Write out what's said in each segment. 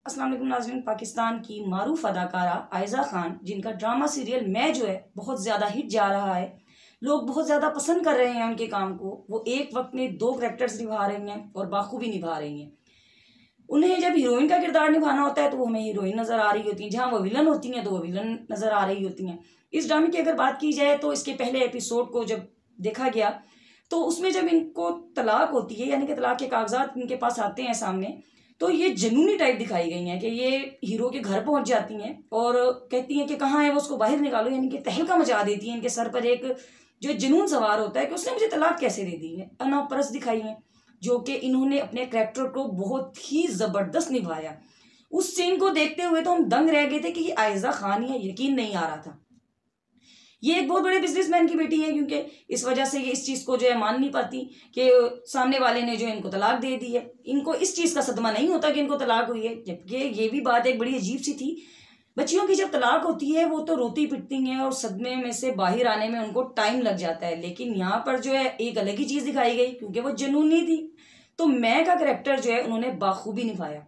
अस्सलाम वालेकुम नाज़रीन। पाकिस्तान की मारूफ अदाकारा आयज़ा खान, जिनका ड्रामा सीरियल मैं जो है बहुत ज़्यादा हिट जा रहा है, लोग बहुत ज़्यादा पसंद कर रहे हैं उनके काम को। वो एक वक्त में दो कैरेक्टर्स निभा रही हैं और बाखूबी निभा रही हैं। उन्हें जब हीरोइन का किरदार निभाना होता है तो वो हमें हीरोइन नज़र आ रही होती हैं, जहाँ वो विलन होती हैं तो वो विलन नज़र आ रही होती हैं। इस ड्रामे की अगर बात की जाए तो इसके पहले एपिसोड को जब देखा गया तो उसमें जब इनको तलाक होती है, यानी कि तलाक के कागजात इनके पास आते हैं सामने, तो ये जुनूनी टाइप दिखाई गई हैं कि ये हीरो के घर पहुंच जाती हैं और कहती हैं कि कहाँ है वो, उसको बाहर निकालो, यानी कि तहलका मचा देती हैं। इनके सर पर एक जो जुनून सवार होता है कि उसने मुझे तलाक कैसे दे दी है। अनापरस दिखाई हैं, जो कि इन्होंने अपने कैरेक्टर को बहुत ही ज़बरदस्त निभाया। उस सीन को देखते हुए तो हम दंग रह गए थे कि ये आयज़ा खान है, यकीन नहीं आ रहा था। ये एक बहुत बड़े बिजनेसमैन की बेटी है, क्योंकि इस वजह से ये इस चीज़ को जो है मान नहीं पाती कि सामने वाले ने जो इनको तलाक दे दी है। इनको इस चीज़ का सदमा नहीं होता कि इनको तलाक हुई है, जबकि ये भी बात एक बड़ी अजीब सी थी। बच्चियों की जब तलाक होती है वो तो रोती पिटती हैं और सदमे में से बाहर आने में उनको टाइम लग जाता है, लेकिन यहाँ पर जो है एक अलग ही चीज़ दिखाई गई, क्योंकि वो जुनूनी थी। तो मैं का कैरेक्टर जो है उन्होंने बाखूबी निभाया।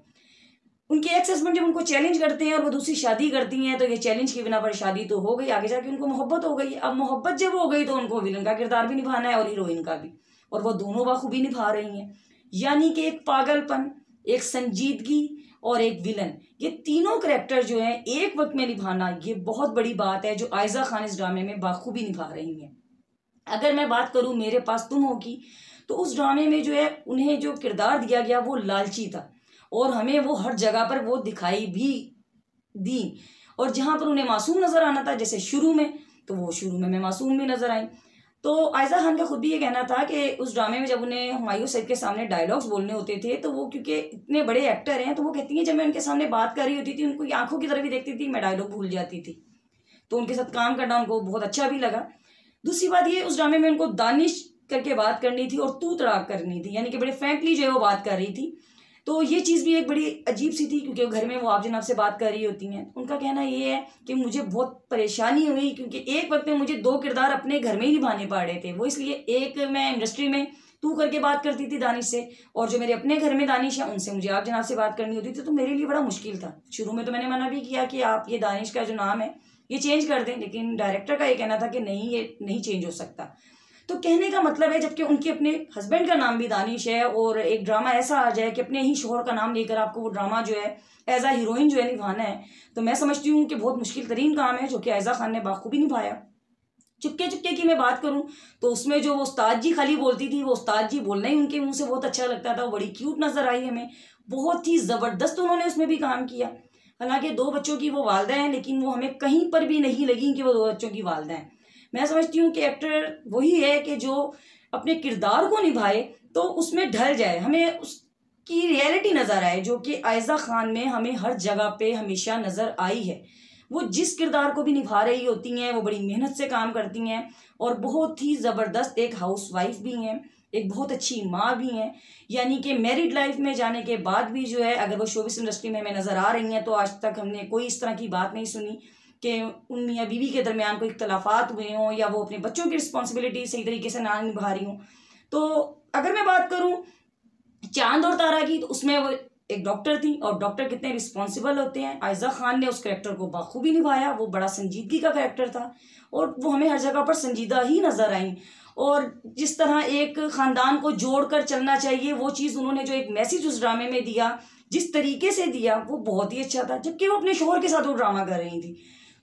उनके एक्स हस्बैंड जब उनको चैलेंज करते हैं और वो दूसरी शादी करती हैं, तो ये चैलेंज की बिना पर शादी तो हो गई, आगे जाके उनको मोहब्बत हो गई। अब मोहब्बत जब हो गई तो उनको विलन का किरदार भी निभाना है और हीरोइन का भी, और वो दोनों बाखूबी निभा रही हैं। यानी कि एक पागलपन, एक संजीदगी और एक विलन, ये तीनों कैरेक्टर जो है एक वक्त में निभाना, ये बहुत बड़ी बात है जो आयज़ा खान इस ड्रामे में बाखूबी निभा रही हैं। अगर मैं बात करूँ मेरे पास तुम हो की, तो उस ड्रामे में जो है उन्हें जो किरदार दिया गया वो लालची था, और हमें वो हर जगह पर वो दिखाई भी दी। और जहाँ पर उन्हें मासूम नज़र आना था, जैसे शुरू में, तो वो शुरू में मासूम भी नज़र आई। तो आयज़ा खान का खुद भी ये कहना था कि उस ड्रामे में जब उन्हें हुमायूं सईद के सामने डायलॉग्स बोलने होते थे, तो वो क्योंकि इतने बड़े एक्टर हैं, तो वो कहती हैं जब मैं उनके सामने बात कर रही होती थी, उनको आंखों की तरफ ही देखती थी, मैं डायलॉग भूल जाती थी। तो उनके साथ काम करना उनको बहुत अच्छा भी लगा। दूसरी बात ये, उस ड्रामे में उनको दानिश करके बात करनी थी और तू तड़ाक करनी थी, यानी कि बड़े फ्रैंकली जो है वो बात कर रही थी। तो ये चीज़ भी एक बड़ी अजीब सी थी, क्योंकि घर में वो आप जनाब से बात कर रही होती हैं। उनका कहना ये है कि मुझे बहुत परेशानी हुई, क्योंकि एक वक्त में मुझे दो किरदार अपने घर में ही निभाने पड़ रहे थे। वो इसलिए, एक मैं इंडस्ट्री में तू करके बात करती थी दानिश से, और जो मेरे अपने घर में दानिश है उनसे मुझे आप जनाब से बात करनी होती थी। तो मेरे लिए बड़ा मुश्किल था। शुरू में तो मैंने मना भी किया कि आप ये दानिश का जो नाम है ये चेंज कर दें, लेकिन डायरेक्टर का ये कहना था कि नहीं, ये नहीं चेंज हो सकता। तो कहने का मतलब है, जबकि उनके अपने हस्बैंड का नाम भी दानिश है, और एक ड्रामा ऐसा आ जाए कि अपने ही शोहर का नाम लेकर आपको वो ड्रामा जो है एज आ हीरोइन जो है निभाना है, तो मैं समझती हूँ कि बहुत मुश्किल तरीन काम है, जो कि आयज़ा खान ने बाखूबी निभाया। चुपके चुपके की मैं बात करूँ तो उसमें जो वो उस्ताद जी खाली बोलती थी, वो उस्ताद जी बोलना ही उनके मुँह से बहुत अच्छा लगता था। वो बड़ी क्यूट नज़र आई हमें, बहुत ही ज़बरदस्त उन्होंने उसमें भी काम किया। हालांकि दो बच्चों की वो वालदा हैं, लेकिन वो हमें कहीं पर भी नहीं लगी कि वो दो बच्चों की वालदा हैं। मैं समझती हूँ कि एक्टर वही है कि जो अपने किरदार को निभाए तो उसमें ढल जाए, हमें उसकी रियलिटी नज़र आए, जो कि आयज़ा खान में हमें हर जगह पे हमेशा नज़र आई है। वो जिस किरदार को भी निभा रही होती हैं, वो बड़ी मेहनत से काम करती हैं और बहुत ही ज़बरदस्त एक हाउसवाइफ भी हैं, एक बहुत अच्छी माँ भी हैं। यानी कि मैरिड लाइफ में जाने के बाद भी जो है, अगर वो शोबिस इंडस्ट्री में हमें नज़र आ रही हैं, तो आज तक हमने कोई इस तरह की बात नहीं सुनी कि उन मियाँ बीवी के दरमियान कोई इख्तलाफात हुए हों या वो अपने बच्चों की रिस्पॉन्सिबिलिटी सही तरीके से ना निभा रही हों। तो अगर मैं बात करूँ चांद और तारा की, तो उसमें वो एक डॉक्टर थी, और डॉक्टर कितने रिस्पॉन्सिबल होते हैं। आयज़ा खान ने उस कैरेक्टर को बाखूबी निभाया। वो बड़ा संजीदगी का कैरेक्टर था और वो हमें हर जगह पर संजीदा ही नज़र आई। और जिस तरह एक ख़ानदान को जोड़कर चलना चाहिए, वो चीज़ उन्होंने जो एक मैसेज उस ड्रामे में दिया, जिस तरीके से दिया, वो बहुत ही अच्छा था। जबकि वो अपने शोहर के साथ वो ड्रामा कर रही थी।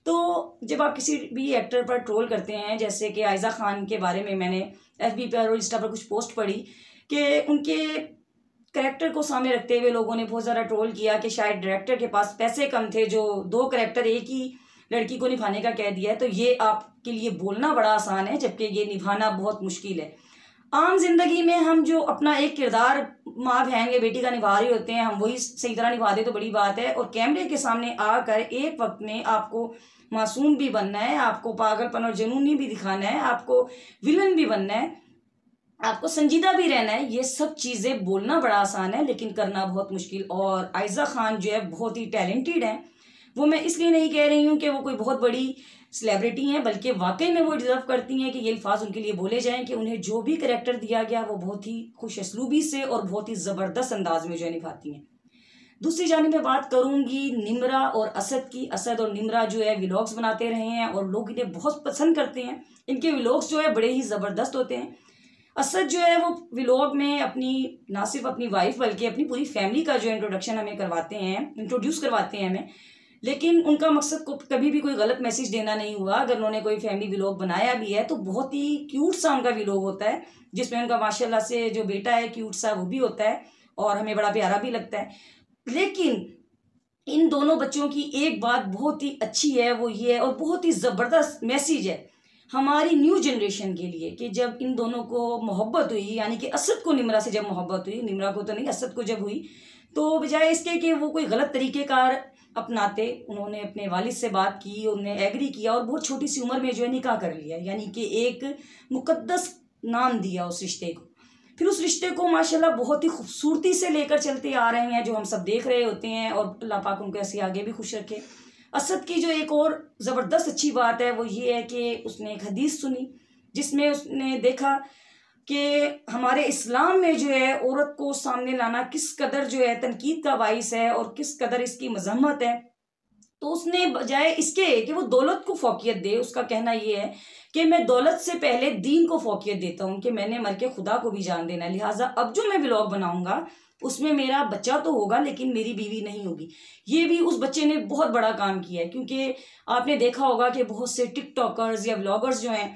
तो जब आप किसी भी एक्टर पर ट्रोल करते हैं, जैसे कि आयज़ा खान के बारे में मैंने FB पर और इंस्टा पर कुछ पोस्ट पढ़ी कि उनके कैरेक्टर को सामने रखते हुए लोगों ने बहुत ज़्यादा ट्रोल किया कि शायद डायरेक्टर के पास पैसे कम थे, जो दो कैरेक्टर एक ही लड़की को निभाने का कह दिया है। तो ये आपके लिए बोलना बड़ा आसान है, जबकि ये निभाना बहुत मुश्किल है। आम जिंदगी में हम जो अपना एक किरदार माँ बहन या बेटी का निभा रहे होते हैं, हम वही सही तरह निभा दे तो बड़ी बात है। और कैमरे के सामने आकर एक वक्त में आपको मासूम भी बनना है, आपको पागलपन और जुनूनी भी दिखाना है, आपको विलन भी बनना है, आपको संजीदा भी रहना है। ये सब चीज़ें बोलना बड़ा आसान है, लेकिन करना बहुत मुश्किल। और आयज़ा खान जो है बहुत ही टैलेंटेड हैं। वो मैं इसलिए नहीं कह रही हूँ कि वो कोई बहुत बड़ी सेलिब्रिटी हैं, बल्कि वाकई में वो डिज़र्व करती हैं कि ये अल्फाज उनके लिए बोले जाएं कि उन्हें जो भी कैरेक्टर दिया गया वो बहुत ही खुश असलूबी से और बहुत ही ज़बरदस्त अंदाज में जो है निभाती हैं। दूसरी जानिब मैं बात करूंगी निम्रा और असद की। असद और निम्रा जो है व्लॉग्स बनाते रहे हैं और लोग इन्हें बहुत पसंद करते हैं। इनके व्लॉग्स जो है बड़े ही ज़बरदस्त होते हैं। असद जो है वो व्लॉग में अपनी ना सिर्फ अपनी वाइफ बल्कि अपनी पूरी फैमिली का जो इंट्रोडक्शन हमें करवाते हैं, इंट्रोड्यूस करवाते हैं हमें। लेकिन उनका मकसद को कभी भी कोई गलत मैसेज देना नहीं हुआ। अगर उन्होंने कोई फैमिली व्लॉग बनाया भी है तो बहुत ही क्यूट सा उनका व्लॉग होता है, जिसमें उनका माशाल्लाह से जो बेटा है क्यूट सा वो भी होता है और हमें बड़ा प्यारा भी लगता है। लेकिन इन दोनों बच्चों की एक बात बहुत ही अच्छी है, वो ये है और बहुत ही ज़बरदस्त मैसेज है हमारी न्यू जनरेशन के लिए कि जब इन दोनों को मोहब्बत हुई, यानी कि असद को निम्रा से जब मोहब्बत हुई, निम्रा को तो नहीं असद को जब हुई, तो बजाय इसके कि वो कोई गलत तरीक़ेकार अपनाते, उन्होंने अपने वालिद से बात की, उन्होंने एग्री किया और बहुत छोटी सी उम्र में जो है निकाह कर लिया। यानी कि एक मुकद्दस नाम दिया उस रिश्ते को। फिर उस रिश्ते को माशाल्लाह बहुत ही खूबसूरती से लेकर चलते आ रहे हैं, जो हम सब देख रहे होते हैं और अल्लाह पाक उनको ऐसे आगे भी खुश रखे। असद की जो एक और ज़बरदस्त अच्छी बात है वो ये है कि उसने एक हदीस सुनी जिसमें उसने देखा कि हमारे इस्लाम में जो है औरत को सामने लाना किस कदर जो है तनकीद का बाइस है और किस कदर इसकी मजम्मत है। तो उसने बजाय इसके कि वो दौलत को फोकियत दे, उसका कहना ये है कि मैं दौलत से पहले दीन को फोकियत देता हूँ कि मैंने मर के खुदा को भी जान देना है। लिहाजा अब जो मैं व्लॉग बनाऊंगा उसमें मेरा बच्चा तो होगा लेकिन मेरी बीवी नहीं होगी। ये भी उस बच्चे ने बहुत बड़ा काम किया है, क्योंकि आपने देखा होगा कि बहुत से टिकटॉकर्स या व्लॉगर्स जो हैं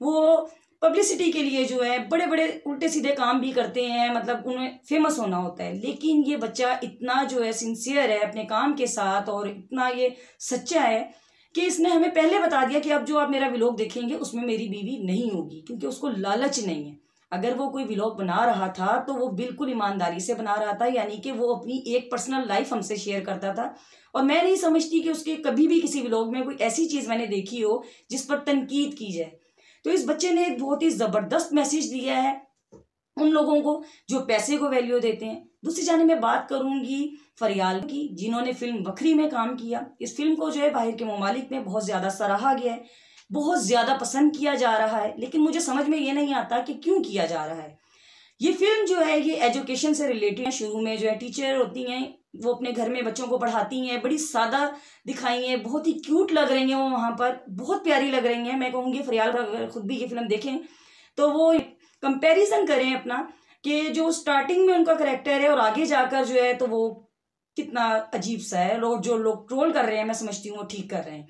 वो पब्लिसिटी के लिए जो है बड़े बड़े उल्टे सीधे काम भी करते हैं, मतलब उन्हें फेमस होना होता है। लेकिन ये बच्चा इतना जो है सिंसियर है अपने काम के साथ और इतना ये सच्चा है कि इसने हमें पहले बता दिया कि अब जो आप मेरा व्लॉग देखेंगे उसमें मेरी बीवी नहीं होगी, क्योंकि उसको लालच नहीं है। अगर वो कोई व्लॉग बना रहा था तो वो बिल्कुल ईमानदारी से बना रहा था, यानी कि वो अपनी एक पर्सनल लाइफ हमसे शेयर करता था। और मैं नहीं समझती कि उसके कभी भी किसी व्लॉग में कोई ऐसी चीज़ मैंने देखी हो जिस पर तनकीद की जाए। तो इस बच्चे ने एक बहुत ही ज़बरदस्त मैसेज दिया है उन लोगों को जो पैसे को वैल्यू देते हैं। दूसरी जानिब मैं बात करूंगी फरियाल की, जिन्होंने फिल्म बकरी में काम किया। इस फिल्म को जो है बाहर के ममालिक में बहुत ज़्यादा सराहा गया है, बहुत ज़्यादा पसंद किया जा रहा है, लेकिन मुझे समझ में ये नहीं आता कि क्यों किया जा रहा है। ये फिल्म जो है ये एजुकेशन से रिलेटेड है। शुरू में जो है टीचर होती हैं, वो अपने घर में बच्चों को पढ़ाती हैं, बड़ी सादा दिखाई हैं, बहुत ही क्यूट लग रही हैं वो वहाँ पर, बहुत प्यारी लग रही हैं। मैं कहूँगी फरियाल अगर खुद भी ये फिल्म देखें तो वो कंपैरिजन करें अपना कि जो स्टार्टिंग में उनका करेक्टर है और आगे जाकर जो है तो वो कितना अजीब सा है। लोग जो लोग ट्रोल कर रहे हैं मैं समझती हूँ वो ठीक कर रहे हैं,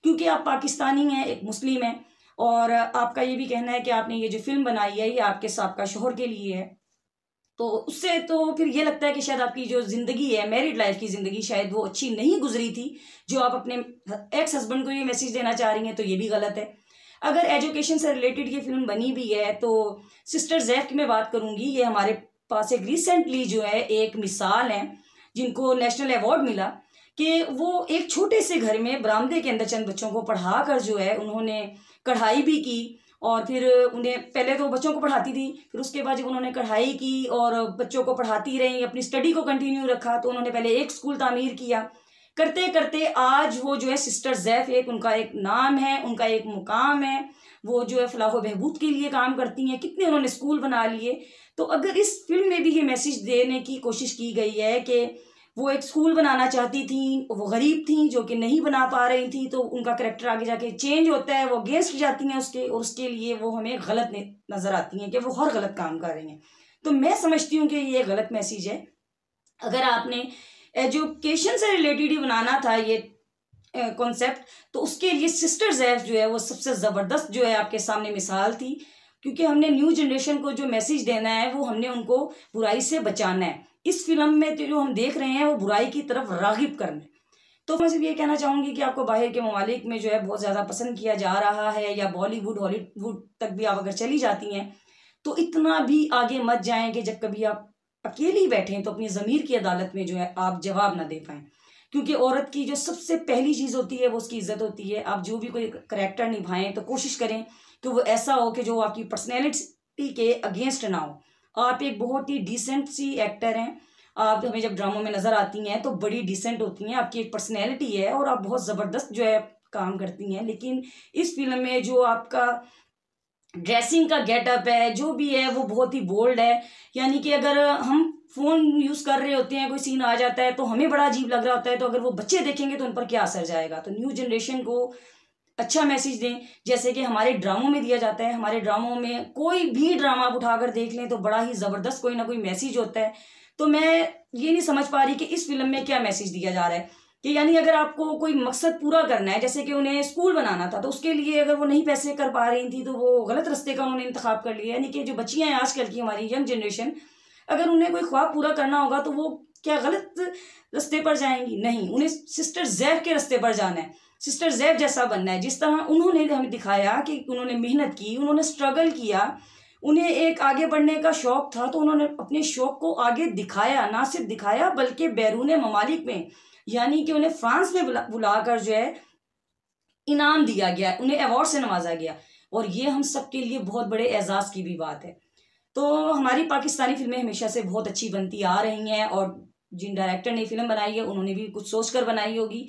क्योंकि आप पाकिस्तानी हैं, एक मुस्लिम है और आपका ये भी कहना है कि आपने ये जो फिल्म बनाई है ये आपके साबका शोहर के लिए है। तो उससे तो फिर ये लगता है कि शायद आपकी जो ज़िंदगी है, मैरिड लाइफ की ज़िंदगी, शायद वो अच्छी नहीं गुजरी थी जो आप अपने एक्स हस्बैंड को ये मैसेज देना चाह रही हैं, तो ये भी गलत है। अगर एजुकेशन से रिलेटेड ये फिल्म बनी भी है तो सिस्टर जैफ की मैं बात करूँगी। ये हमारे पास एक रिसेंटली जो है एक मिसाल है जिनको नेशनल अवार्ड मिला कि वो एक छोटे से घर में बरामदे के अंदर चंद बच्चों को पढ़ा कर जो है उन्होंने कढ़ाई भी की और फिर उन्हें पहले तो बच्चों को पढ़ाती थी, फिर उसके बाद जब उन्होंने कढ़ाई की और बच्चों को पढ़ाती रही, अपनी स्टडी को कंटिन्यू रखा, तो उन्होंने पहले एक स्कूल तामीर किया। करते करते आज वो जो है सिस्टर जैफ एक उनका एक नाम है, उनका एक मुकाम है, वो जो है फलाह बहबूद के लिए काम करती हैं। कितने उन्होंने स्कूल बना लिए। तो अगर इस फिल्म में भी ये मैसेज देने की कोशिश की गई है कि वो एक स्कूल बनाना चाहती थी, वो गरीब थी जो कि नहीं बना पा रही थी, तो उनका करेक्टर आगे जाके चेंज होता है, वो अगेंस्ट जाती हैं उसके, और उसके लिए वो हमें गलत नज़र आती हैं कि वो हर गलत काम कर रही हैं। तो मैं समझती हूँ कि ये गलत मैसेज है। अगर आपने एजुकेशन से रिलेटेड ही बनाना था ये कॉन्सेप्ट, तो उसके लिए सिस्टर जैफ जो है वो सबसे ज़बरदस्त जो है आपके सामने मिसाल थी, क्योंकि हमने न्यू जनरेशन को जो मैसेज देना है वो हमने उनको बुराई से बचाना है। इस फिल्म में तो जो हम देख रहे हैं वो बुराई की तरफ रागिब करना है। तो मैं सिर्फ ये कहना चाहूँगी कि आपको बाहर के ममालिक में जो है बहुत ज़्यादा पसंद किया जा रहा है, या बॉलीवुड हॉलीवुड तक भी आप अगर चली जाती हैं तो इतना भी आगे मत जाएं कि जब कभी आप अकेली बैठें तो अपनी ज़मीर की अदालत में जो है आप जवाब ना दे पाएँ, क्योंकि औरत की जो सबसे पहली चीज़ होती है वो उसकी इज्जत होती है। आप जो भी कोई करैक्टर निभाएं तो कोशिश करें कि वो ऐसा हो कि जो आपकी पर्सनैलिटी के अगेंस्ट ना हो। आप एक बहुत ही डिसेंट सी एक्टर हैं, आप हमें जब ड्रामों में नज़र आती हैं तो बड़ी डिसेंट होती हैं, आपकी एक पर्सनैलिटी है और आप बहुत ज़बरदस्त जो है काम करती हैं। लेकिन इस फिल्म में जो आपका ड्रेसिंग का गेटअप है, जो भी है वो बहुत ही बोल्ड है। यानी कि अगर हम फ़ोन यूज़ कर रहे होते हैं, कोई सीन आ जाता है तो हमें बड़ा अजीब लग रहा होता है, तो अगर वो बच्चे देखेंगे तो उन पर क्या असर जाएगा। तो न्यू जनरेशन को अच्छा मैसेज दें, जैसे कि हमारे ड्रामों में दिया जाता है। हमारे ड्रामों में कोई भी ड्रामा आप उठाकर देख लें तो बड़ा ही ज़बरदस्त कोई ना कोई मैसेज होता है। तो मैं ये नहीं समझ पा रही कि इस फिल्म में क्या मैसेज दिया जा रहा है, कि यानी अगर आपको कोई मकसद पूरा करना है, जैसे कि उन्हें स्कूल बनाना था, तो उसके लिए अगर वो नहीं पैसे कर पा रही थी तो वो गलत रास्ते का उन्होंने इंतखाब कर लिया। यानी कि जो बच्चियां हैं आजकल की, हमारी यंग जनरेशन, अगर उन्हें कोई ख्वाब पूरा करना होगा तो वो क्या गलत रास्ते पर जाएंगी? नहीं, उन्हें सिस्टर ज़ैब के रास्ते पर जाना है, सिस्टर ज़ैब जैसा बनना है। जिस तरह उन्होंने हमें दिखाया कि उन्होंने मेहनत की, उन्होंने स्ट्रगल किया, उन्हें एक आगे बढ़ने का शौक था, तो उन्होंने अपने शौक को आगे दिखाया। ना सिर्फ दिखाया बल्कि बैरून ममालिक में, यानी कि उन्हें फ्रांस में बुलाकर जो है इनाम दिया गया, उन्हें अवार्ड से नवाजा गया। और ये हम सब के लिए बहुत बड़े एजाज की भी बात है। तो हमारी पाकिस्तानी फिल्में हमेशा से बहुत अच्छी बनती आ रही हैं, और जिन डायरेक्टर ने फिल्म बनाई है उन्होंने भी कुछ सोच कर बनाई होगी।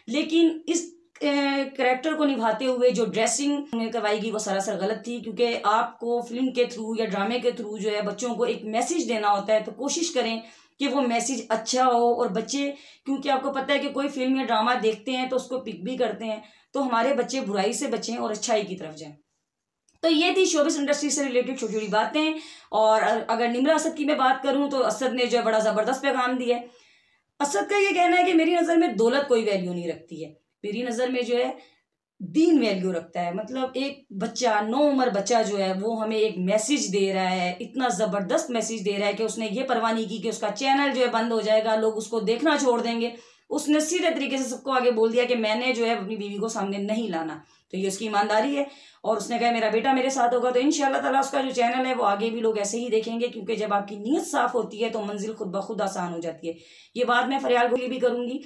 लेकिन इस कैरेक्टर को निभाते हुए जो ड्रेसिंग करवाई गई वो सरासर गलत थी, क्योंकि आपको फिल्म के थ्रू या ड्रामे के थ्रू जो है बच्चों को एक मैसेज देना होता है, तो कोशिश करें कि वो मैसेज अच्छा हो। और बच्चे, क्योंकि आपको पता है कि कोई फिल्म या ड्रामा देखते हैं तो उसको पिक भी करते हैं, तो हमारे बच्चे बुराई से बचें और अच्छाई की तरफ जाएं। तो ये थी शोबिस इंडस्ट्री से रिलेटेड छोटी छोटी बातें। और अगर निम्रा असद की मैं बात करूं तो असद ने जो है बड़ा ज़बरदस्त पैगाम दिया है। असद का ये कहना है कि मेरी नज़र में दौलत कोई वैल्यू नहीं रखती है, मेरी नज़र में जो है दीन वैल्यू रखता है। मतलब एक बच्चा, 9 उम्र बच्चा जो है वो हमें एक मैसेज दे रहा है, इतना ज़बरदस्त मैसेज दे रहा है कि उसने ये परवाह नहीं की कि उसका चैनल जो है बंद हो जाएगा, लोग उसको देखना छोड़ देंगे। उसने सीधे तरीके से सबको आगे बोल दिया कि मैंने जो है अपनी बीवी को सामने नहीं लाना। तो ये उसकी ईमानदारी है। और उसने कहा मेरा बेटा मेरे साथ होगा, तो इंशाल्लाह ताला उसका जो चैनल है वो आगे भी लोग ऐसे ही देखेंगे, क्योंकि जब आपकी नीयत साफ होती है तो मंजिल खुद ब खुद आसान हो जाती है। ये बात मैं फरियाल को ये भी करूंगी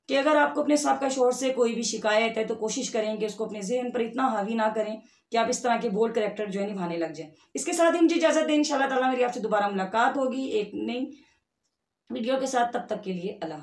कि अगर आपको अपने साबका शौहर से कोई भी शिकायत है तो कोशिश करें कि उसको अपने जहन पर इतना हावी ना करें कि आप इस तरह के बोल्ड कैरेक्टर जो है निभाने लग जाएं। इसके साथ ही मुझे इजाजत दें, इंशाल्लाह ताला मेरी आपसे दोबारा मुलाकात होगी एक नई वीडियो के साथ। तब तक के लिए अल्लाह।